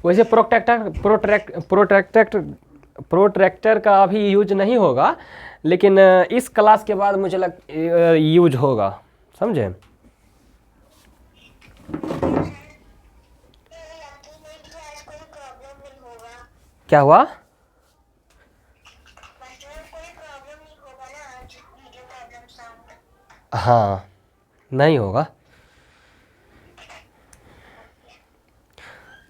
वैसे प्रोट्रैक्टर का अभी यूज नहीं होगा, लेकिन इस क्लास के बाद मुझे यूज होगा, समझे। क्या हुआ? हाँ, नहीं होगा।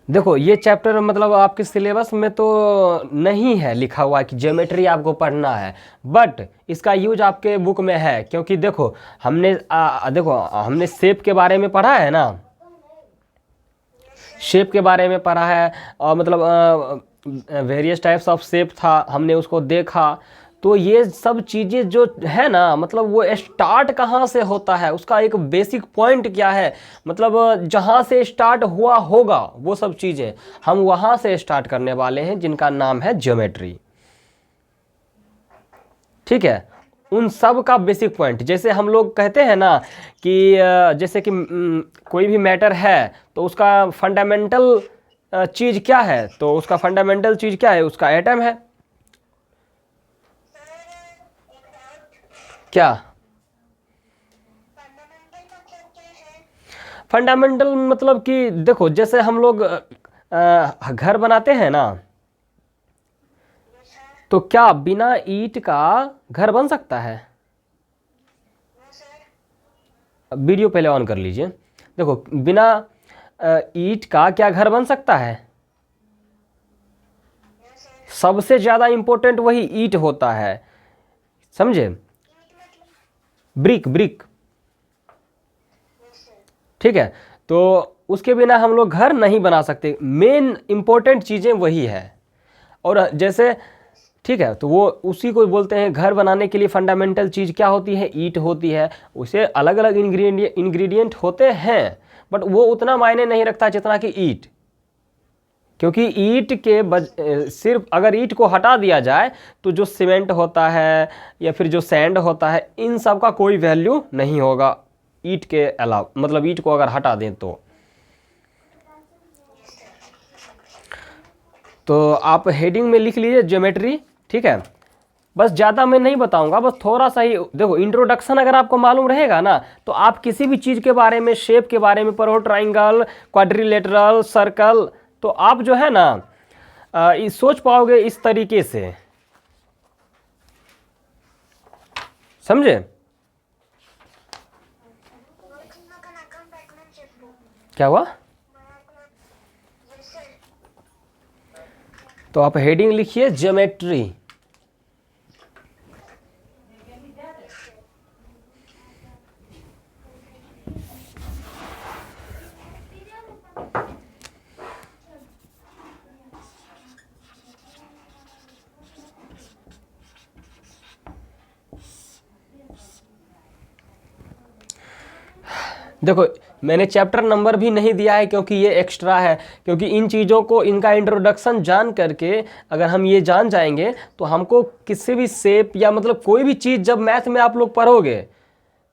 देखो ये चैप्टर मतलब आपके सिलेबस में तो नहीं है लिखा हुआ कि ज्योमेट्री आपको पढ़ना है, बट इसका यूज आपके बुक में है, क्योंकि देखो हमने शेप के बारे में पढ़ा है ना, शेप के बारे में पढ़ा है, और मतलब वेरियस टाइप्स ऑफ शेप था, हमने उसको देखा। तो ये सब चीज़ें जो है ना, मतलब वो स्टार्ट कहाँ से होता है, उसका एक बेसिक पॉइंट क्या है, मतलब जहाँ से स्टार्ट हुआ होगा वो सब चीज़ें हम वहाँ से स्टार्ट करने वाले हैं, जिनका नाम है ज्योमेट्री। ठीक है, उन सब का बेसिक पॉइंट, जैसे हम लोग कहते हैं ना कि जैसे कि कोई भी मैटर है तो उसका फंडामेंटल चीज़ क्या है, तो उसका फंडामेंटल चीज़ क्या है, उसका एटम है। क्या फंडामेंटल मतलब कि देखो, जैसे हम लोग घर बनाते हैं ना, तो क्या बिना ईंट का घर बन सकता है? वीडियो पहले ऑन कर लीजिए। देखो, बिना ईंट का क्या घर बन सकता है? सबसे ज़्यादा इंपॉर्टेंट वही ईंट होता है, समझे। ब्रिक ब्रिक, ठीक है। तो उसके बिना हम लोग घर नहीं बना सकते, मेन इंपॉर्टेंट चीज़ें वही है। और जैसे ठीक है, तो वो उसी को बोलते हैं घर बनाने के लिए फंडामेंटल चीज़ क्या होती है, ईंट होती है। उसे अलग अलग इंग्रेडिएंट होते हैं, बट वो उतना मायने नहीं रखता जितना कि ईंट, क्योंकि ईंट के सिर्फ अगर ईंट को हटा दिया जाए तो जो सीमेंट होता है या फिर जो सैंड होता है, इन सब का कोई वैल्यू नहीं होगा ईंट के अलावा, मतलब ईंट को अगर हटा दें तो आप हेडिंग में लिख लीजिए ज्योमेट्री, ठीक है। बस ज़्यादा मैं नहीं बताऊंगा, बस थोड़ा सा ही देखो, इंट्रोडक्शन अगर आपको मालूम रहेगा ना, तो आप किसी भी चीज़ के बारे में, शेप के बारे में पढ़ो, ट्राइंगल, क्वाड्रिलेटरल, सर्कल, तो आप जो है ना सोच पाओगे इस तरीके से, समझे। क्या हुआ? तो आप हेडिंग लिखिए ज्योमेट्री। देखो, मैंने चैप्टर नंबर भी नहीं दिया है क्योंकि ये एक्स्ट्रा है, क्योंकि इन चीज़ों को, इनका इंट्रोडक्शन जान करके अगर हम ये जान जाएंगे तो हमको किसी भी शेप या मतलब कोई भी चीज़ जब मैथ में आप लोग पढ़ोगे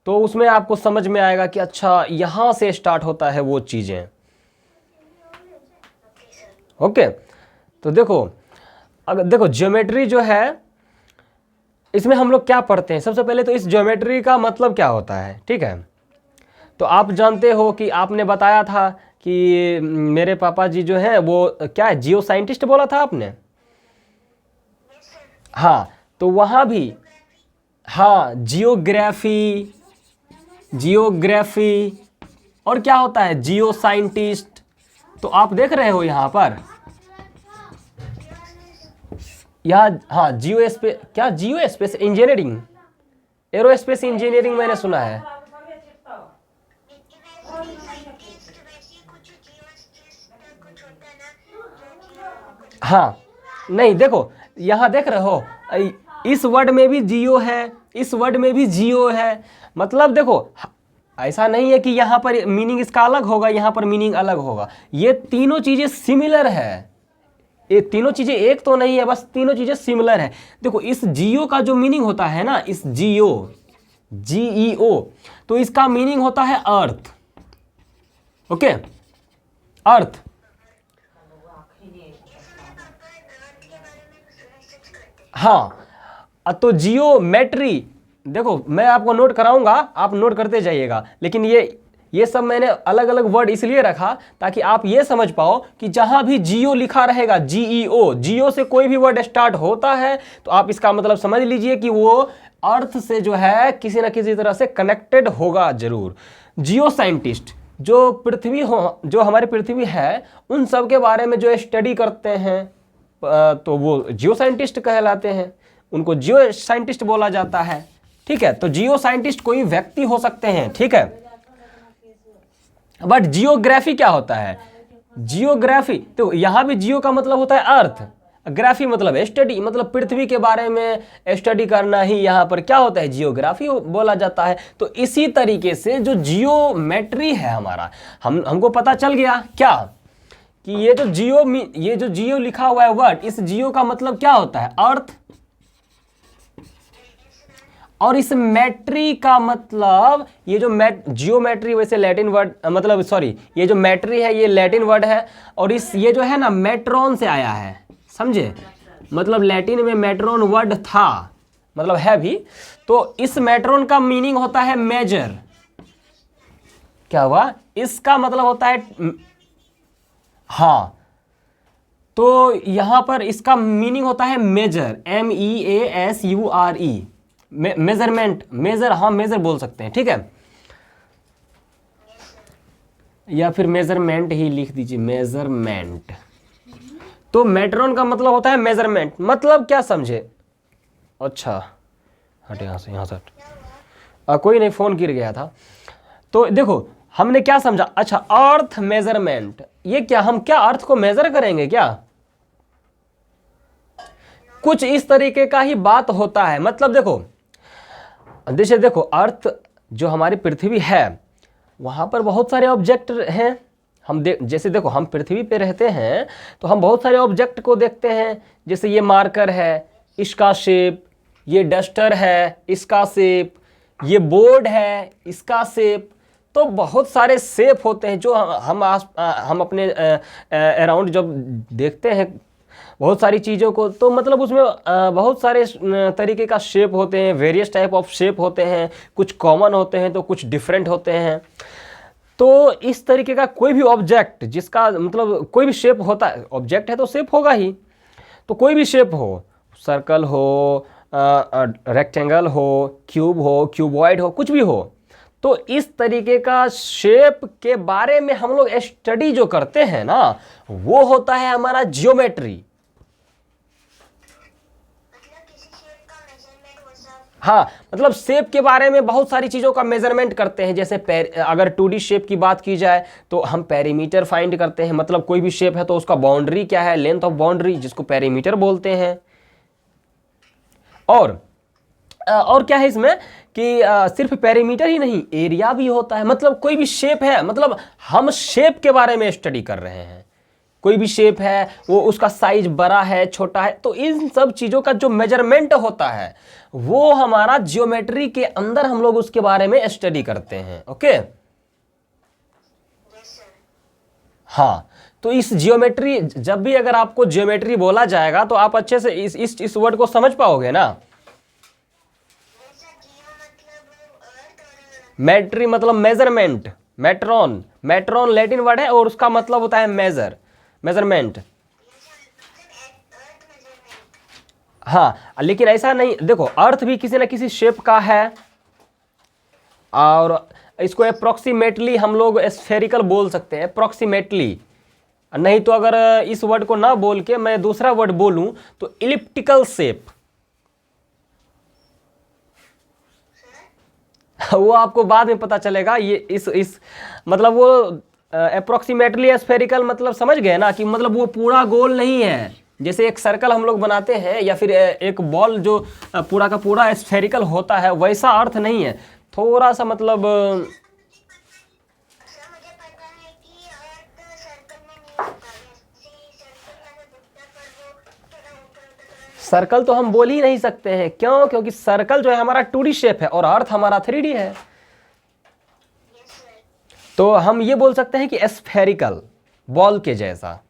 तो उसमें आपको समझ में आएगा कि अच्छा यहाँ से स्टार्ट होता है वो चीज़ें। ओके, तो देखो, अगर देखो ज्योमेट्री जो है, इसमें हम लोग क्या पढ़ते हैं, सबसे पहले तो इस ज्योमेट्री का मतलब क्या होता है, ठीक है। तो आप जानते हो कि आपने बताया था कि मेरे पापा जी जो हैं वो क्या है, जियो साइंटिस्ट बोला था आपने। हाँ, तो वहाँ भी, हाँ, जियोग्राफी, जियोग्राफी, और क्या होता है, जियो साइंटिस्ट। तो आप देख रहे हो यहाँ पर, यहाँ, हाँ, जियो स्पेस, क्या जियो स्पेस इंजीनियरिंग, एरोस्पेस इंजीनियरिंग मैंने सुना है। हाँ, नहीं, देखो यहाँ देख रहे हो, इस वर्ड में भी जियो है, इस वर्ड में भी जियो है, मतलब देखो ऐसा नहीं है कि यहाँ पर मीनिंग इसका अलग होगा, यहाँ पर मीनिंग अलग होगा, ये तीनों चीज़ें सिमिलर है, ये तीनों चीज़ें एक तो नहीं है, बस तीनों चीज़ें सिमिलर है। देखो, इस जियो का जो मीनिंग होता है ना, इस जियो, GEO, तो इसका मीनिंग होता है अर्थ। ओके, अर्थ। हाँ, तो जियोमेट्री, देखो मैं आपको नोट कराऊंगा, आप नोट करते जाइएगा, लेकिन ये सब मैंने अलग अलग वर्ड इसलिए रखा ताकि आप ये समझ पाओ कि जहां भी जियो लिखा रहेगा, जीईओ, जियो से कोई भी वर्ड स्टार्ट होता है तो आप इसका मतलब समझ लीजिए कि वो अर्थ से जो है किसी ना किसी तरह से कनेक्टेड होगा जरूर। जियो साइंटिस्ट जो पृथ्वी हो, जो हमारी पृथ्वी है उन सब के बारे में जो स्टडी करते हैं तो वो जियो साइंटिस्ट कहलाते हैं, उनको जियो साइंटिस्ट बोला जाता है। ठीक है, तो जियो साइंटिस्ट कोई व्यक्ति हो सकते हैं, ठीक है। बट जियोग्राफी क्या होता है? जियोग्राफी, तो यहां भी जियो का मतलब होता है अर्थ, ग्राफी मतलब स्टडी, मतलब पृथ्वी के बारे में स्टडी करना ही यहाँ पर क्या होता है, जियोग्राफी बोला जाता है। तो इसी तरीके से जो जियोमेट्री है हमारा, हमको पता चल गया क्या कि ये जो जियो लिखा हुआ है वर्ड, इस जियो का मतलब क्या होता है, अर्थ, और इस मैट्री का मतलब ये जो जियोमेट्री वैसे लैटिन वर्ड, मतलब सॉरी, ये जो मैट्री है ये लैटिन वर्ड है, और ये जो है ना मेट्रॉन से आया है, समझे, मतलब लैटिन में मेट्रॉन वर्ड था, मतलब है भी। तो इस मेट्रॉन का मीनिंग होता है मेजर, क्या हुआ, इसका मतलब होता है, हाँ, तो यहां पर इसका मीनिंग होता है मेजर, MEASURE, मेजरमेंट, मेजर, हाँ मेजर बोल सकते हैं, ठीक है, या फिर मेजरमेंट ही लिख दीजिए, मेजरमेंट। तो मेट्रॉन का मतलब होता है मेजरमेंट, मतलब क्या समझे, अच्छा हट यहाँ से कोई नहीं, फोन गिर गया था। तो देखो हमने क्या समझा, अच्छा अर्थ मेजरमेंट, ये क्या, हम क्या अर्थ को मेजर करेंगे क्या, कुछ इस तरीके का ही बात होता है। मतलब देखो अर्थ जो हमारी पृथ्वी है वहां पर बहुत सारे ऑब्जेक्ट हैं, जैसे देखो हम पृथ्वी पे रहते हैं तो हम बहुत सारे ऑब्जेक्ट को देखते हैं, जैसे ये मार्कर है, इसका शेप, ये डस्टर है, इसका शेप, ये बोर्ड है, इसका शेप, तो बहुत सारे शेप होते हैं जो हम अपने अराउंड जब देखते हैं बहुत सारी चीज़ों को, तो मतलब उसमें बहुत सारे तरीके का शेप होते हैं, वेरियस टाइप ऑफ शेप होते हैं, कुछ कॉमन होते हैं तो कुछ डिफरेंट होते हैं। तो इस तरीके का कोई भी ऑब्जेक्ट जिसका मतलब कोई भी शेप होता है, ऑब्जेक्ट है तो शेप होगा ही, तो कोई भी शेप हो, सर्कल हो, रेक्टेंगल हो, क्यूब हो, क्यूबॉइड हो, कुछ भी हो, तो इस तरीके का शेप के बारे में हम लोग स्टडी जो करते हैं ना, वो होता है हमारा जियोमेट्री। हाँ, मतलब शेप के बारे में बहुत सारी चीज़ों का मेजरमेंट करते हैं, जैसे अगर 2D शेप की बात की जाए तो हम पेरीमीटर फाइंड करते हैं, मतलब कोई भी शेप है तो उसका बाउंड्री क्या है, लेंथ ऑफ बाउंड्री, जिसको पेरीमीटर बोलते हैं। और क्या है इसमें कि सिर्फ पेरीमीटर ही नहीं, एरिया भी होता है, मतलब कोई भी शेप है, मतलब हम शेप के बारे में स्टडी कर रहे हैं, कोई भी शेप है वो उसका साइज बड़ा है, छोटा है, तो इन सब चीज़ों का जो मेजरमेंट होता है वो हमारा जियोमेट्री के अंदर हम लोग उसके बारे में स्टडी करते हैं। ओके, हाँ, तो इस जियोमेट्री, जब भी अगर आपको जियोमेट्री बोला जाएगा तो आप अच्छे से इस वर्ड को समझ पाओगे ना। मैट्री मतलब मेजरमेंट, मेट्रॉन लैटिन वर्ड है और उसका मतलब होता है मेजरमेंट। हाँ, लेकिन ऐसा नहीं, देखो अर्थ भी किसी ना किसी शेप का है, और इसको अप्रोक्सीमेटली हम लोग स्फेरिकल बोल सकते हैं, अप्रोक्सीमेटली। नहीं तो अगर इस वर्ड को ना बोल के मैं दूसरा वर्ड बोलूं तो इलिप्टिकल शेप, वो आपको बाद में पता चलेगा। ये इस मतलब वो अप्रोक्सीमेटली स्फेरिकल मतलब समझ गए ना, कि मतलब वो पूरा गोल नहीं है, जैसे एक सर्कल हम लोग बनाते हैं या फिर एक बॉल जो पूरा का पूरा स्फेरिकल होता है, वैसा अर्थ नहीं है, थोड़ा सा मतलब सर्कल तो हम बोल ही नहीं सकते हैं, क्यों, क्योंकि सर्कल जो है हमारा 2D शेप है और अर्थ हमारा 3D है। तो हम ये बोल सकते हैं कि स्फेरिकल, बॉल के जैसा।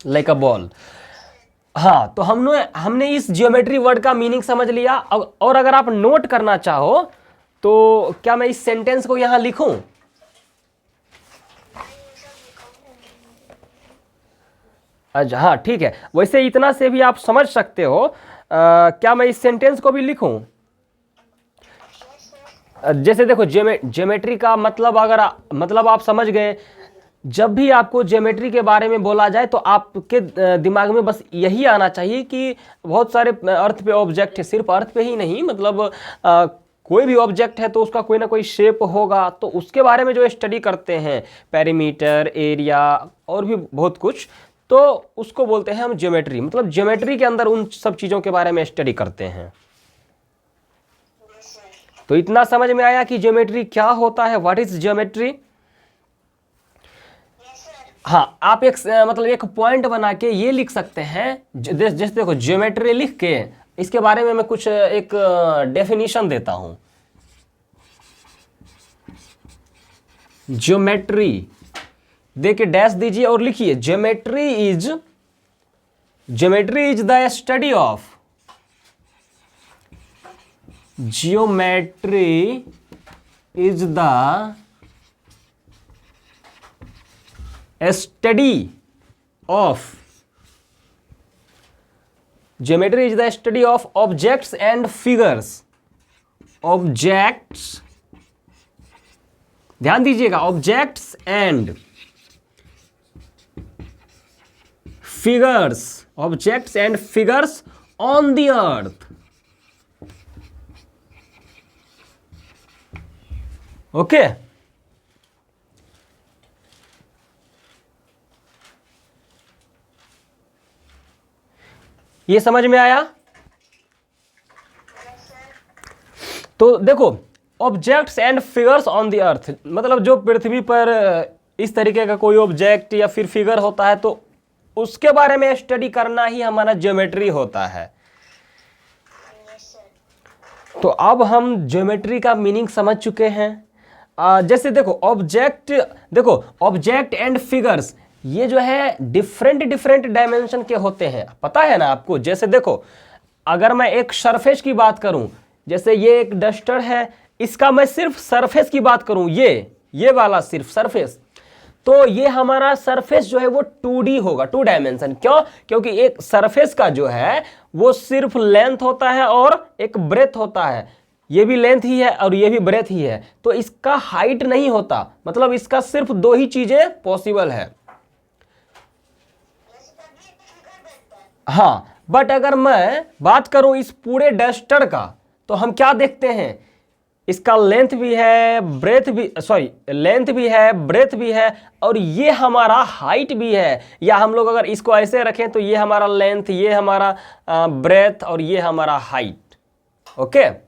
Like a ball. हाँ, तो हमने इस जियोमेट्री वर्ड का मीनिंग समझ लिया। और अगर आप नोट करना चाहो तो क्या मैं इस सेंटेंस को यहां लिखूं? अच्छा हाँ ठीक है, वैसे इतना से भी आप समझ सकते हो। क्या मैं इस सेंटेंस को भी लिखूं? जैसे देखो ज्योमेट्री का मतलब अगर मतलब आप समझ गए। जब भी आपको ज्योमेट्री के बारे में बोला जाए तो आपके दिमाग में बस यही आना चाहिए कि बहुत सारे अर्थ पे ऑब्जेक्ट है। सिर्फ अर्थ पे ही नहीं, मतलब कोई भी ऑब्जेक्ट है तो उसका कोई ना कोई शेप होगा, तो उसके बारे में जो स्टडी करते हैं, पेरीमीटर, एरिया और भी बहुत कुछ, तो उसको बोलते हैं हम ज्योमेट्री। मतलब ज्योमेट्री के अंदर उन सब चीज़ों के बारे में स्टडी करते हैं। तो इतना समझ में आया कि ज्योमेट्री क्या होता है, व्हाट इज ज्योमेट्री। हाँ, आप एक मतलब एक पॉइंट बना के ये लिख सकते हैं। जैसे देखो ज्योमेट्री लिख के इसके बारे में मैं कुछ एक डेफिनेशन देता हूं। ज्योमेट्री दे के डैश दीजिए और लिखिए geometry is the study of Geometry is the study of objects and figures. Objects, ध्यान दीजिएगा, objects and figures on the earth. Okay ये समझ में आया? तो देखो, objects and figures on the earth, मतलब जो पृथ्वी पर इस तरीके का कोई ऑब्जेक्ट या फिर फिगर होता है तो उसके बारे में स्टडी करना ही हमारा ज्योमेट्री होता है। तो अब हम ज्योमेट्री का मीनिंग समझ चुके हैं। जैसे देखो ऑब्जेक्ट एंड फिगर्स, ये जो है डिफरेंट डायमेंशन के होते हैं, पता है ना आपको। जैसे देखो, अगर मैं एक सरफेस की बात करूं, जैसे ये एक डस्टर है, इसका मैं सिर्फ सरफेस की बात करूं, ये वाला सिर्फ सरफेस, तो ये हमारा सरफेस जो है वो 2D होगा, 2 डायमेंशन। क्यों? क्योंकि एक सरफेस का जो है वो सिर्फ लेंथ होता है और एक ब्रेथ होता है। ये भी लेंथ ही है और ये भी ब्रेथ ही है, तो इसका हाइट नहीं होता। मतलब इसका सिर्फ 2 ही चीजें पॉसिबल है। हाँ, बट अगर मैं बात करूं इस पूरे डस्टर का, तो हम क्या देखते हैं, इसका लेंथ भी है, ब्रेथ भी है और ये हमारा हाइट भी है। या हम लोग अगर इसको ऐसे रखें तो ये हमारा लेंथ, ये हमारा ब्रेथ और ये हमारा हाइट। ओके।